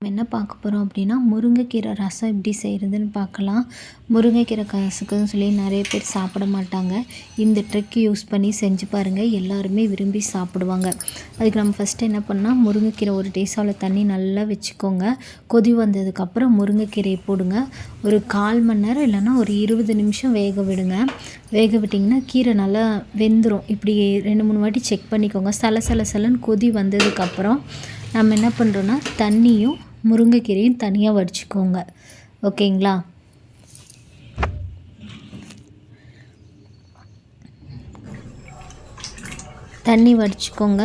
என்ன பார்க்க போகிறோம் அப்படின்னா முருங்கைக்கீரை ரசம் எப்படி செய்கிறதுன்னு பார்க்கலாம். முருங்கைக்கீரை கசக்குதுன்னு சொல்லி நிறைய பேர் சாப்பிட மாட்டாங்க. இந்த ட்ரிக் யூஸ் பண்ணி செஞ்சு பாருங்கள், எல்லாருமே விரும்பி சாப்பிடுவாங்க. அதுக்கு நம்ம ஃபஸ்ட்டு என்ன பண்ணால், முருங்கைக்கீரை ஒரு டேஸாவில் தண்ணி நல்லா வச்சுக்கோங்க. கொதி வந்ததுக்கப்புறம் முருங்கைக்கீரையை போடுங்க. ஒரு 1/4 மணி நேரம் இல்லைன்னா ஒரு 20 நிமிஷம் வேக விடுங்க. வேக விட்டிங்கன்னா கீரை நல்லா வெந்துடும். இப்படி 2-3 வாட்டி செக் பண்ணிக்கோங்க. சலன்னு கொதி வந்ததுக்கப்புறம் நம்ம என்ன பண்ணுறோன்னா, தண்ணியும் முருங்கைக்கீரையும் தனியாக வடிச்சுக்கோங்க. ஓகேங்களா? தண்ணி வடிச்சுக்கோங்க.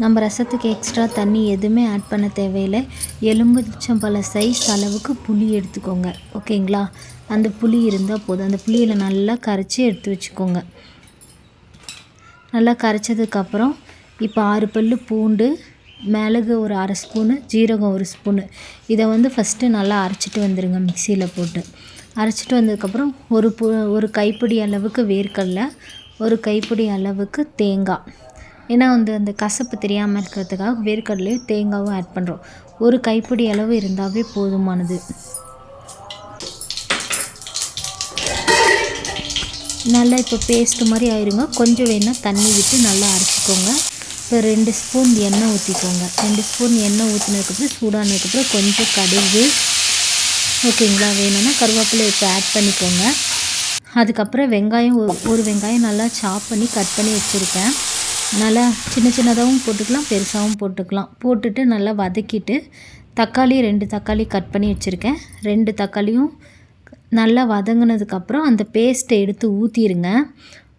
நம்ம ரசத்துக்கு எக்ஸ்ட்ரா தண்ணி எதுவுமே ஆட் பண்ண தேவையில்லை. எலுமிச்சம்பழ சைஸ் அளவுக்கு புளி எடுத்துக்கோங்க. ஓகேங்களா? அந்த புளி இருந்தால் போதும். அந்த புளியில் நல்லா கரைச்சி எடுத்து வச்சுக்கோங்க. நல்லா கரைச்சதுக்கப்புறம் இப்போ 6 பல் பூண்டு, மிளகு ஒரு 1/2 ஸ்பூனு, ஜீரகம் 1 ஸ்பூனு, இதை ஃபஸ்ட்டு நல்லா அரைச்சிட்டு வந்துடுங்க. மிக்சியில் போட்டு அரைச்சிட்டு வந்ததுக்கப்புறம் ஒரு கைப்பிடி அளவுக்கு வேர்க்கடலை, ஒரு கைப்பிடி அளவுக்கு தேங்காய். ஏன்னா அந்த கசப்பு தெரியாமல் இருக்கிறதுக்காக வேர்க்கடலையும் தேங்காயும் ஆட் பண்ணுறோம். ஒரு கைப்பிடி அளவு இருந்தாவே போதுமானது. நல்லா இப்போ பேஸ்ட் மாதிரி ஆயிருங்க. கொஞ்சம் வேணால் தண்ணி விட்டு நல்லா அரைச்சிக்கோங்க. இப்போ 2 ஸ்பூன் எண்ணெய் ஊற்றிக்கோங்க. 2 ஸ்பூன் எண்ணெய் ஊற்றினதுக்கப்புறம் சூடானதுக்கப்புறம் கொஞ்சம் கடுகு, ஓகேங்களா, வேணும்னா கருவேப்பிலை இப்போ ஆட் பண்ணிக்கோங்க. அதுக்கப்புறம் வெங்காயம், ஒரு வெங்காயம் நல்லா சாப் பண்ணி கட் பண்ணி வச்சுருக்கேன். நல்லா சின்னதாகவும் போட்டுக்கலாம், பெருசாகவும் போட்டுக்கலாம். போட்டுட்டு நல்லா வதக்கிட்டு தக்காளி 2 தக்காளி கட் பண்ணி வச்சுருக்கேன். 2 தக்காளியும் நல்லா வதங்கினதுக்கப்புறம் அந்த பேஸ்ட்டை எடுத்து ஊற்றிடுங்க.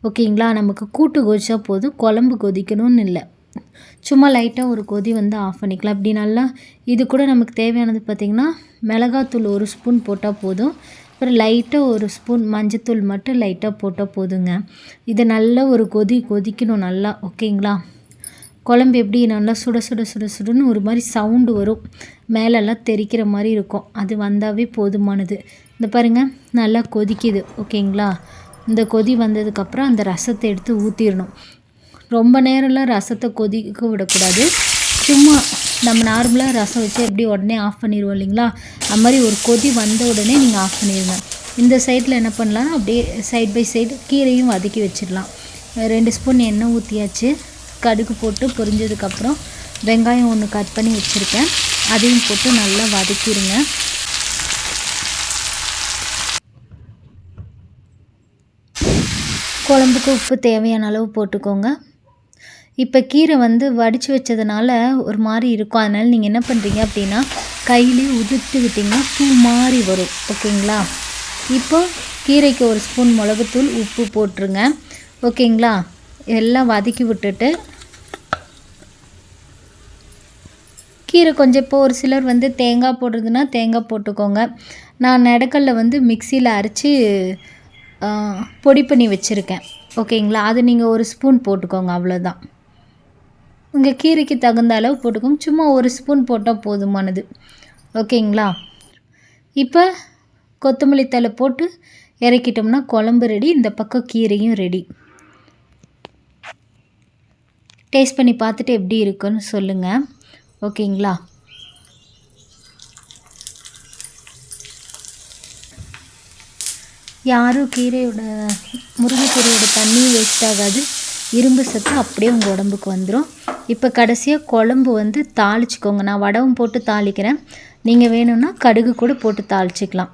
ஓகேங்களா? நமக்கு கூட்டு கொதிச்சா போதும், குழம்பு கொதிக்கணும்னு இல்லை. சும்மா லைட்டாக ஒரு கொதி வந்து ஆஃப் பண்ணிக்கலாம். இப்படி நல்லா இது கூட நமக்கு தேவையானது பார்த்திங்கன்னா, மிளகாத்தூள் 1 ஸ்பூன் போட்டால் போதும். அப்புறம் லைட்டாக 1 ஸ்பூன் மஞ்சத்தூள் மட்டும் லைட்டாக போட்டால் போதுங்க. இதை நல்லா ஒரு கொதிக்கணும் நல்லா. ஓகேங்களா? குழம்பு எப்படி நல்லா சுடுன்னு ஒரு மாதிரி சவுண்டு வரும், மேலெல்லாம் தெறிக்கிற மாதிரி இருக்கும். அது வந்தாவே போதுமானது. இந்த பாருங்கள், நல்லா கொதிக்குது. ஓகேங்களா? இந்த கொதி வந்ததுக்கப்புறம் அந்த ரசத்தை எடுத்து ஊற்றிடணும். ரொம்ப நேரம்லாம் ரசத்தை கொதிக்க விடக்கூடாது. சும்மா நம்ம நார்மலாக ரசம் வச்சு எப்படி உடனே ஆஃப் பண்ணிடுவோம் இல்லைங்களா? அது மாதிரி ஒரு கொதி வந்த உடனே நீங்கள் ஆஃப் பண்ணிடுங்க. இந்த சைடில் என்ன பண்ணலாம்னா, அப்படியே சைட் பை சைடு கீரையும் வதக்கி வச்சிடலாம். 2 ஸ்பூன் எண்ணெய் ஊற்றியாச்சு. கடுகு போட்டு பொரிஞ்சதுக்கப்புறம் வெங்காயம் 1 கட் பண்ணி வச்சுருக்கேன், அதையும் போட்டு நல்லா வதக்கிடுங்க. குழம்புக்கு உப்பு தேவையான அளவு போட்டுக்கோங்க. இப்போ கீரை வடித்து வச்சதுனால ஒரு மாதிரி இருக்கும். அதனால் நீங்கள் என்ன பண்ணுறீங்க அப்படின்னா, கையிலே உதிர்த்து விட்டிங்கன்னா பூ மாதிரி வரும். ஓகேங்களா? இப்போ கீரைக்கு 1 ஸ்பூன் மிளகுத்தூள், உப்பு போட்டுருங்க. ஓகேங்களா? எல்லாம் வதக்கி விட்டுட்டு கீரை கொஞ்சம் இப்போ ஒரு சிலர் தேங்காய் போடுறதுன்னா தேங்காய் போட்டுக்கோங்க. நான் நெடக்கல்ல மிக்சியில் அரைச்சி பொடி பண்ணி வச்சுருக்கேன். ஓகேங்களா? அது நீங்கள் 1 ஸ்பூன் போட்டுக்கோங்க. அவ்வளோதான். உங்கள் கீரைக்கு தகுந்த அளவு போட்டுக்கோங்க. சும்மா 1 ஸ்பூன் போட்டால் போதுமானது. ஓகேங்களா? இப்போ கொத்தமல்லி தழை போட்டு இறக்கிட்டோம்னா குழம்பு ரெடி. இந்த பக்கம் கீரையும் ரெடி. டேஸ்ட் பண்ணி பார்த்துட்டு எப்படி இருக்குன்னு சொல்லுங்கள். ஓகேங்களா? யாரும் முருங்கைக்கீரையோட தண்ணியும் வேஸ்ட் ஆகாது. இரும்பு சத்து அப்படியே உங்கள் உடம்புக்கு வந்துடும். இப்போ கடைசியாக குழம்பு தாளிச்சிக்கோங்க. நான் வடகம் போட்டு தாளிக்கிறேன். நீங்கள் வேணும்னா கடுகு கூட போட்டு தாளிச்சிக்கலாம்.